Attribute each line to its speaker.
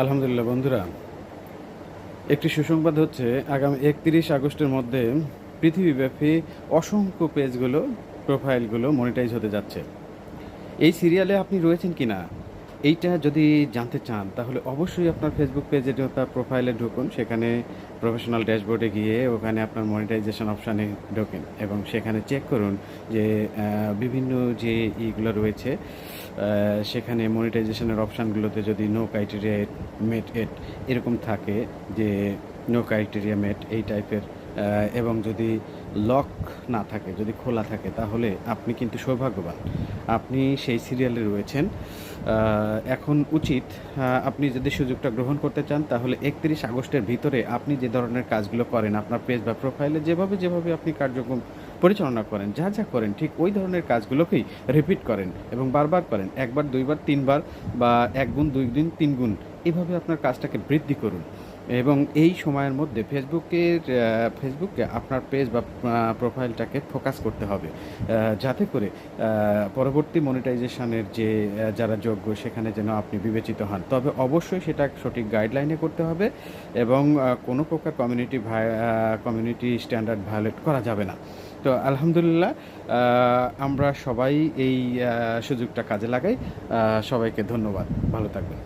Speaker 1: আলহামদুলিল্লাহ বন্ধুরা, একটি সুসংবাদ হচ্ছে আগামী 31 আগস্টের মধ্যে পৃথিবীব্যাপী অসংখ্য পেজগুলো, প্রোফাইলগুলো মনিটাইজ হতে যাচ্ছে। এই সিরিয়ালে আপনি রয়েছেন কি না এইটা যদি জানতে চান তাহলে অবশ্যই আপনার ফেসবুক পেজে তার প্রোফাইলে ঢুকুন, সেখানে প্রফেশনাল ড্যাশবোর্ডে গিয়ে ওখানে আপনার মনিটাইজেশন অপশানে ঢোকেন এবং সেখানে চেক করুন যে বিভিন্ন যে ইগুলো রয়েছে সেখানে মনিটাইজেশনের অপশানগুলোতে যদি নো ক্রাইটেরিয়া মেট এট এরকম থাকে, যে নো ক্রাইটেরিয়া মেট এই টাইপের, এবং যদি লক না থাকে, যদি খোলা থাকে, তাহলে আপনি কিন্তু সৌভাগ্যবান, আপনি সেই সিরিয়ালে রয়েছেন। এখন উচিত আপনি যদি সুযোগটা গ্রহণ করতে চান তাহলে 31 আগস্টের ভিতরে আপনি যে ধরনের কাজগুলো করেন আপনার পেজ বা প্রোফাইলে, যেভাবে আপনি কার্যক্রম পরিচালনা করেন, যা করেন ঠিক ওই ধরনের কাজগুলোকেই রিপিট করেন এবং বারবার করেন, একবার দুইবার তিনবার বা 1 গুণ 2 গুণ 3 গুণ, এভাবে আপনার কাজটাকে বৃদ্ধি করুন। এবং এই সময়ের মধ্যে ফেসবুকে আপনার পেজ বা প্রোফাইলটাকে ফোকাস করতে হবে, যাতে করে পরবর্তী মনিটাইজেশনের যে যারা যোগ্য সেখানে যেন আপনি বিবেচিত হন। তবে অবশ্যই সেটা সঠিক গাইডলাইনে করতে হবে এবং কোনো প্রকার কমিউনিটি স্ট্যান্ডার্ড ভায়োলেট করা যাবে না। তো আলহামদুলিল্লাহ, আমরা সবাই এই সুযোগটা কাজে লাগাই। সবাইকে ধন্যবাদ, ভালো থাকবেন।